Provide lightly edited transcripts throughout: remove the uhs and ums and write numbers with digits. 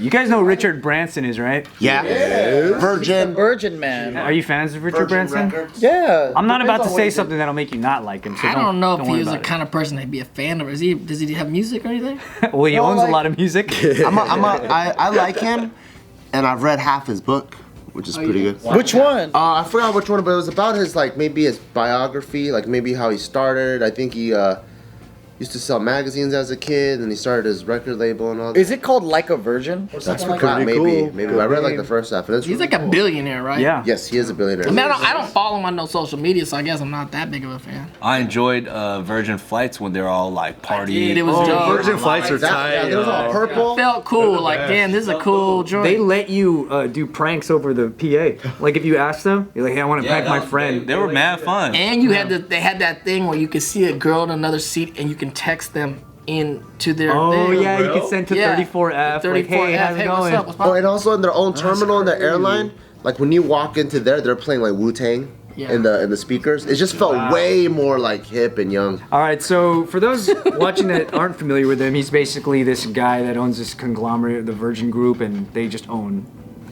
You guys know who Richard Branson is, right? Yeah. Virgin man. Are you fans of Richard Branson? Yeah. I'm not about to say something that'll make you not like him. So I don't know if he worry was the about kind of person that'd be a fan of. Does he have music or anything? Well, he owns a lot of music. I like him, and I've read half his book, which is pretty good. Which one? I forgot which one, but it was about his maybe his biography, maybe how he started. I think he used to sell magazines as a kid, and he started his record label and all that. Is it called Like a Virgin? That's maybe. I read the first half. And He's like a billionaire, right? Yeah. Yes, he is a billionaire. I mean, I don't follow him on no social media, so I guess I'm not that big of a fan. I enjoyed Virgin Flights when they're all partying. It was dope. Virgin Flights are tight. Yeah, there was all purple. Felt cool. Damn, this is a cool joint. They let you do pranks over the PA. Like if you ask them, you're like, "Hey, I want to prank my friend." They were mad fun. And you had they had that thing where you could see a girl in another seat and you can text them into their thing. Yeah, you can send to 34F. 34F. Like, hey, how's it What's going? up? What's poppin'? And also in their own terminal in the airline, when you walk into there, they're playing Wu-Tang in the speakers. It just felt way more hip and young. All right, so for those watching that aren't familiar with him, he's basically this guy that owns this conglomerate, the Virgin Group, and they just own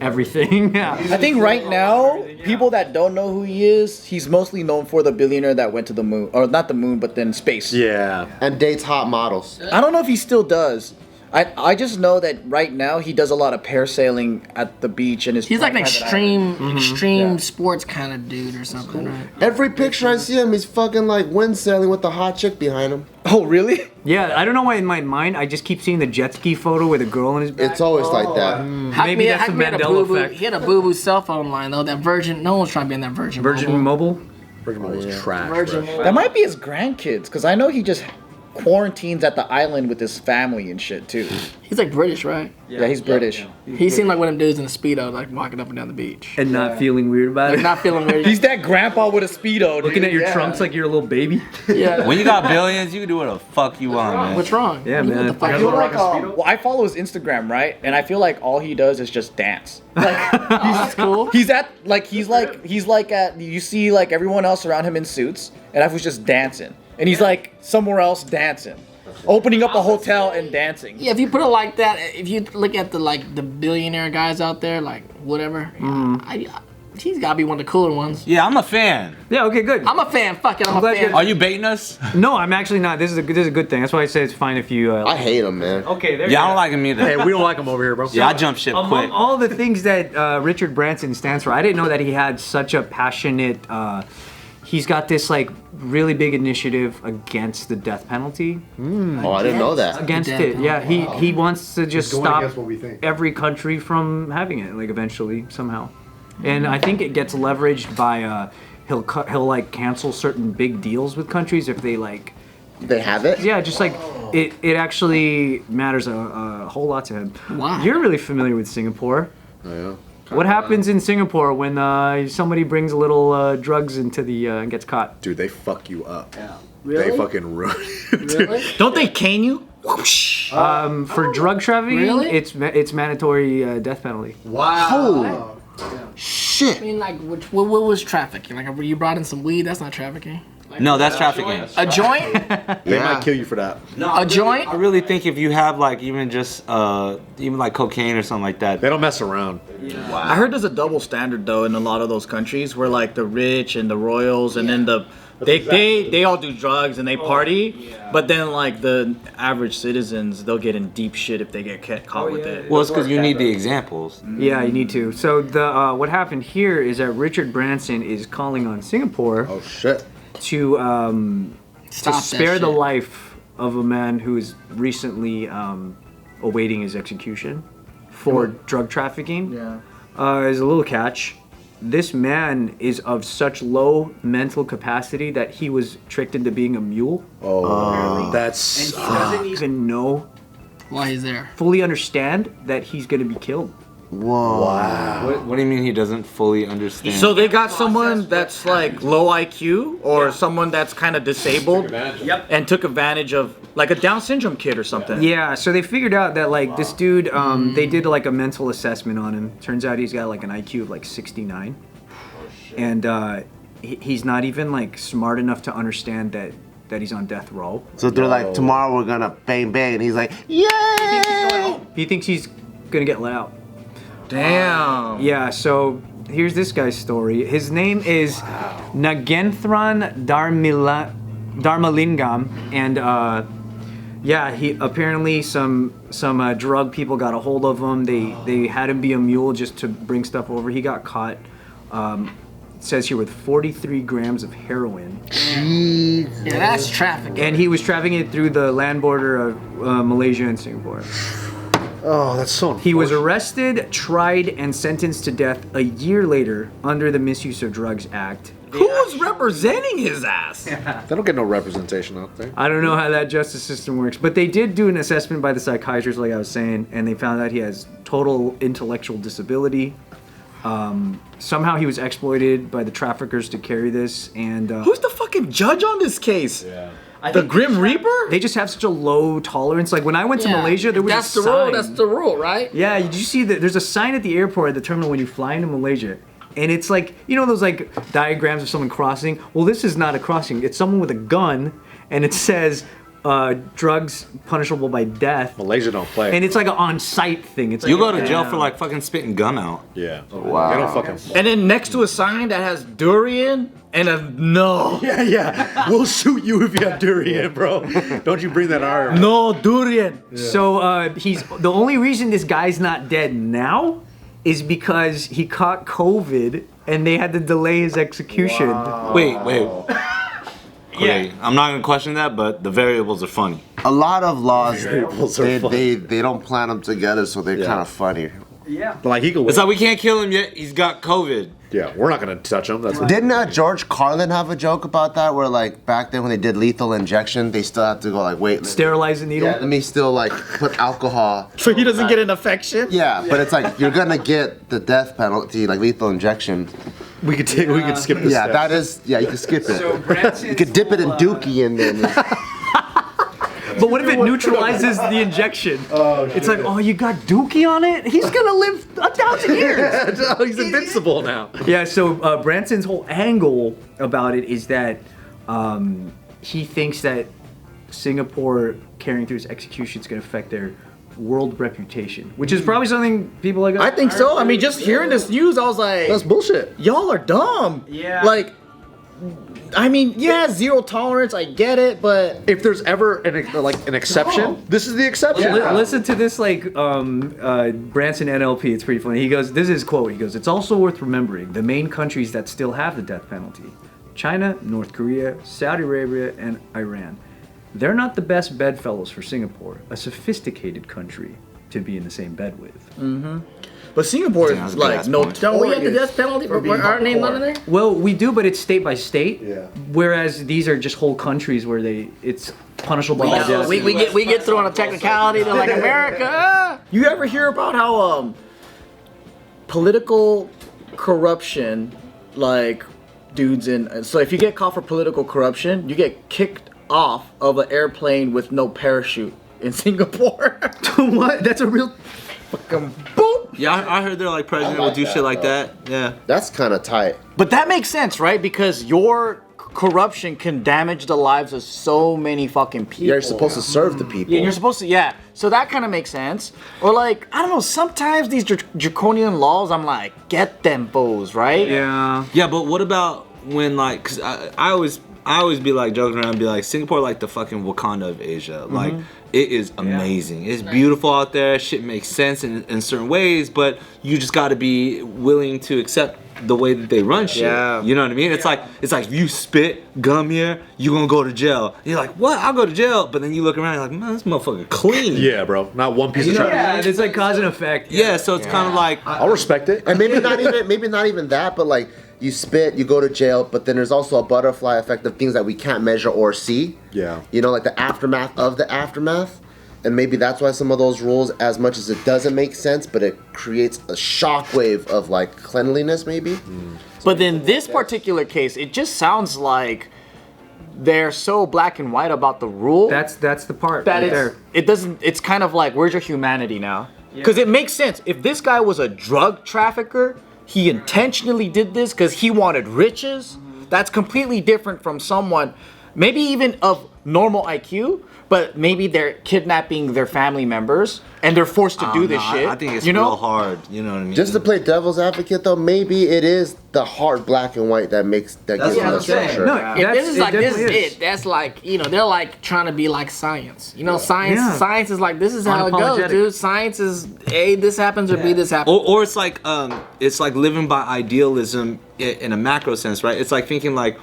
everything. I think right now, people that don't know who he is, he's mostly known for the billionaire that went to the moon, or not the moon, but then space. Yeah. And dates hot models. I don't know if he still does. I just know that right now he does a lot of parasailing at the beach and his. He's like an private extreme sports kind of dude or something, right? Every picture I see him, he's fucking wind sailing with the hot chick behind him. Oh, really? Yeah, I don't know why in my mind I just keep seeing the jet ski photo with a girl in his back. It's always like that. Maybe that's the Mandela effect. He had a boo-boo cell phone line though. That Virgin, no one's trying to be in that Virgin Mobile? Virgin Mobile was trash. Virgin. That might be his grandkids, because I know he just quarantines at the island with his family and shit too. He's like British, right? Yeah, he's British. He seemed like one of them dudes in a Speedo, walking up and down the beach. And not feeling weird about it. Not feeling weird. He's that grandpa with a Speedo. Dude. Looking at your trunks like you're a little baby. Yeah. When you got billions, you can do what the fuck you want, man. What's wrong? Yeah, man. What the fuck? I feel like, well, I follow his Instagram, right? And I feel like all he does is just dance. That's cool. He's at he's like at you see everyone else around him in suits, and I was just dancing, and he's somewhere else dancing, opening up a hotel and dancing. Yeah, if you put it like that, if you look at the billionaire guys out there, whatever, he's gotta be one of the cooler ones. Yeah, I'm a fan. Yeah, okay, good. I'm a fan. Fuck it, I'm a glad fan. you're- Are you baiting us? No, I'm actually not. This is a good thing. That's why I say it's fine if you. I hate him, man. Okay, there you Yeah, I go. don't like him either. Hey, we don't like him over here, bro. Yeah, I jump ship Among quick. all the things that Richard Branson stands for, I didn't know that he had such a passionate. He's got this really big initiative against the death penalty. Oh, I didn't know that. Against it, yeah. He wants to just going stop against what we think. every country from having it, eventually somehow. And I think it gets leveraged by he'll cancel certain big deals with countries if they They have it? Yeah, just it actually matters a whole lot to him. Wow. You're really familiar with Singapore. Oh, yeah. What happens in Singapore when somebody brings a little drugs into the and gets caught? Dude, they fuck you up. Yeah. Really? They fucking ruin Really? Don't they cane you? For drug trafficking, Really? it's mandatory death penalty. Holy shit. I mean, what was trafficking? You brought in some weed? That's not trafficking. No, that's trafficking. A joint? They Yeah. might kill you for that. A joint? I really think if you have even just cocaine or something like that. They don't mess around. I heard there's a double standard though in a lot of those countries where the rich and the royals and then they all do drugs and they party, but then the average citizens, they'll get in deep shit if they get caught with it. Well, it's because you need the examples. Yeah, you need to. So the what happened here is that Richard Branson is calling on Singapore Oh, shit. to Stop that spare the shit. life of a man who is recently awaiting his execution for drug trafficking. Yeah. There's a little catch. This man is of such low mental capacity that he was tricked into being a mule. Oh, that's. He doesn't even know, Why he's there? fully understand that he's going to be killed. Whoa. What do you mean he doesn't fully understand? So they got someone that's low IQ or someone that's kind of disabled and took advantage of a Down syndrome kid or something. Yeah, so they figured out that this dude, they did a mental assessment on him. Turns out he's got an IQ of 69, and he's not even smart enough to understand that he's on death row. So they're tomorrow we're gonna bang bang, and he's like, yay! He thinks he's gonna get let out. Damn. Yeah, so here's this guy's story. His name is Nagenthran Dharmalingam, and he apparently some drug people got a hold of him. They had him be a mule just to bring stuff over. He got caught. It says here with 43 grams of heroin. Yeah, that's trafficking. And he was trafficking it through the land border of Malaysia and Singapore. Oh, that's so He was arrested, tried, and sentenced to death a year later under the Misuse of Drugs Act. Who was representing his ass? They don't get no representation out there. I don't know how that justice system works, but they did do an assessment by the psychiatrist, like I was saying, and they found out he has total intellectual disability. Somehow he was exploited by the traffickers to carry this, and Who's the fucking judge on this case? Yeah. The Grim Reaper? they just have such a low tolerance. Like when I went to Malaysia, there was that's a the rule. sign. That's the rule, right? Yeah, did you see that? There's a sign at the airport at the terminal when you fly into Malaysia, and it's like, you know those like diagrams of someone crossing? Well, this is not a crossing. It's someone with a gun, and it says drugs punishable by death. Malaysia don't play. And it's like an on-site thing. It's like, You go to jail for like fucking spitting gum out. yeah. Wow. They don't fucking. And then next to a sign that has durian and a no. Yeah. We'll shoot you if you have durian, bro. Don't you bring that arm. No durian. So he's the only reason this guy's not dead now is because he caught COVID and they had to delay his execution. Wait. Okay, I'm not gonna question that, but the variables are funny. A lot of laws, Variables are funny. they don't plan them together, so they're kind of funny. Yeah. But like he could. It's like we can't kill him yet. He's got COVID. Yeah, we're not gonna touch him. That's Didn't George Carlin have a joke about that? Where like back then when they did lethal injection, they still have to go like, wait, Sterilize the needle. yeah, let me still like put alcohol. So he doesn't get an infection? Yeah, but it's like you're gonna get the death penalty, like lethal injection. we could take. We could skip this. Yeah, step. that is. Yeah, you can skip it. So Branson's You could dip it in whole, Dookie and then. But what if it neutralizes the injection? It's like, oh, you got Dookie on it? He's gonna live 1,000 years. Oh, he's invincible now. Yeah, so Branson's whole angle about it is that he thinks that Singapore carrying through his execution is going to affect their world reputation, which is probably something people like us. I think so. I mean, just hearing this news, I was like, That's bullshit. y'all are dumb. Yeah. Like, I mean, yeah, zero tolerance, I get it, but If there's ever an exception, this is the exception. Listen to this, like, Branson NLP. It's pretty funny. He goes, this is his quote. He goes, "It's also worth remembering the main countries that still have the death penalty: China, North Korea, Saudi Arabia, and Iran. They're not the best bedfellows for Singapore, a sophisticated country to be in the same bed with." but Singapore Damn, is that's a like good-ass no. point. Don't we have the death penalty for our name under there? Well, we do, but it's state by state. Yeah. Whereas these are just whole countries where it's punishable by death. We get through on a technicality. They're like America. You ever hear about how political corruption, like dudes in? So if you get caught for political corruption, you get kicked off of an airplane with no parachute in Singapore. What? That's a real. Boop. Yeah, I heard their like president would do shit like that. Yeah. That's kind of tight. But that makes sense, right? Because your corruption can damage the lives of so many fucking people. You're supposed to serve the people. Yeah, you're supposed to, yeah. So that kind of makes sense. Or like, I don't know, sometimes these draconian laws, I'm like, get them fools, right? Yeah. Yeah, but what about when like? Cause I always be like joking around, and be like Singapore like the fucking Wakanda of Asia. Like it is amazing. It's beautiful out there. Shit makes sense in certain ways, but you just got to be willing to accept the way that they run shit. Yeah. You know what I mean? It's like if you spit gum here, you gonna go to jail. You're like, what? I'll go to jail. But then you look around, you're like, man, this motherfucker clean. Yeah, bro. Not one piece of trash. Yeah, it's like cause and effect. Yeah, so it's kind of like I'll respect it. And maybe not even that, but like you spit, you go to jail, but then there's also a butterfly effect of things that we can't measure or see. Yeah. You know, like the aftermath of the aftermath. And maybe that's why some of those rules, as much as it doesn't make sense, but it creates a shockwave of like cleanliness maybe. But then this particular case, it just sounds like they're so black and white about the rule. That's the part that right it's, there. it doesn't, it's kind of like, where's your humanity now? Because it makes sense. If this guy was a drug trafficker, he intentionally did this because he wanted riches. That's completely different from someone, maybe even of normal IQ, but maybe they're kidnapping their family members and they're forced to do this shit. I think it's you know? real hard. You know what I mean? Just to play devil's advocate, though, maybe it is the hard black and white that gives what them I'm the saying. structure. No, If this is like this is definitely it. That's like they're like trying to be like science. Science. Yeah. Science is like this is how it goes, Unapologetic. dude. Science is A, this happens, or B, this happens. Or it's like living by idealism in a macro sense, right? It's like thinking like,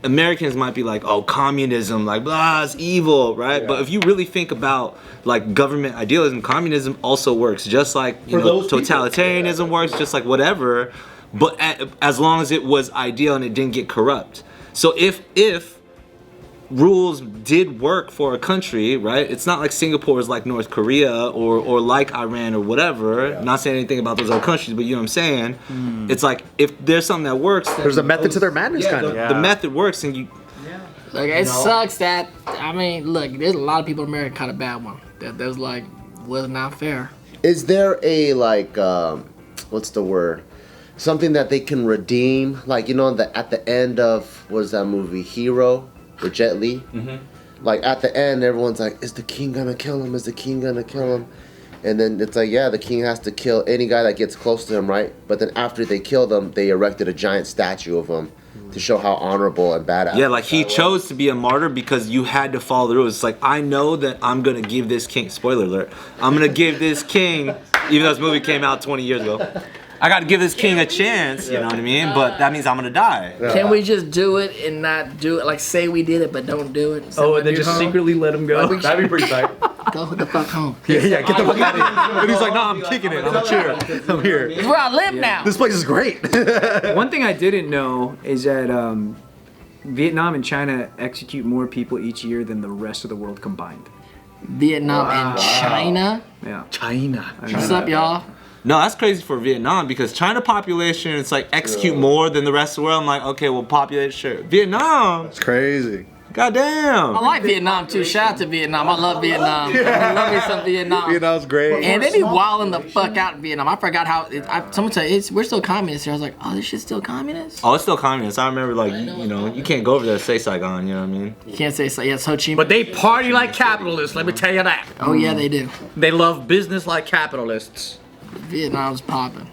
Americans might be like, oh, communism, like blah, it's evil, right? But if you really think about like government idealism, communism also works, just like totalitarianism works, just like whatever. But as long as it was ideal and it didn't get corrupt. So if rules did work for a country, right? It's not like Singapore is like North Korea or like Iran or whatever. Yeah. Not saying anything about those other countries, but you know what I'm saying? It's like if there's something that works, There's a method to their madness, kind of. the method works, and you. Like it sucks that look, there's a lot of people in America caught a bad one. That was like was not fair. Is there a like what's the word? Something that they can redeem, like at the end of what is that movie, Hero, with Jet Li? Mm-hmm. Like at the end, everyone's like, "Is the king gonna kill him? Is the king gonna kill him?" And then it's like, yeah, the king has to kill any guy that gets close to him, right? But then after they killed him, they erected a giant statue of him to show how honorable and badass. Yeah, like he chose to be a martyr because you had to follow the rules. It's like, I know that I'm gonna give this king. Spoiler alert! I'm gonna give this king, even though this movie came out 20 years ago. I got to give this king a chance, you know what I mean? But that means I'm gonna die. Can we just do it and not do it? Like say we did it, but don't do it. Oh, and then just secretly let him go. That'd be pretty tight. Go the fuck home. Yeah, get the fuck out of here. And he's like, nah, I'm kicking it. I'm here. I'm here. It's where I live now. This place is great. One thing I didn't know is that Vietnam and China execute more people each year than the rest of the world combined. Vietnam and China. Yeah. China. What's up, y'all? No, that's crazy for Vietnam because China population, it's like execute more than the rest of the world. I'm like, okay, well, population, sure. Vietnam, It's crazy. goddamn. I like Vietnam too. Shout out to Vietnam. I love Vietnam. I love me some Vietnam. Vietnam's great. And they be wilding the fuck out in Vietnam. I forgot how. Someone said we're still communists here. I was like, oh, this shit's still communist. Oh, it's still communist. I remember, like, you can't go over there to say Saigon, you know what I mean? You can't say so. Yeah, it's Ho Chi Minh. But they party like capitalists, let me tell you that. Oh yeah, they do. They love business like capitalists. Vietnam's popping.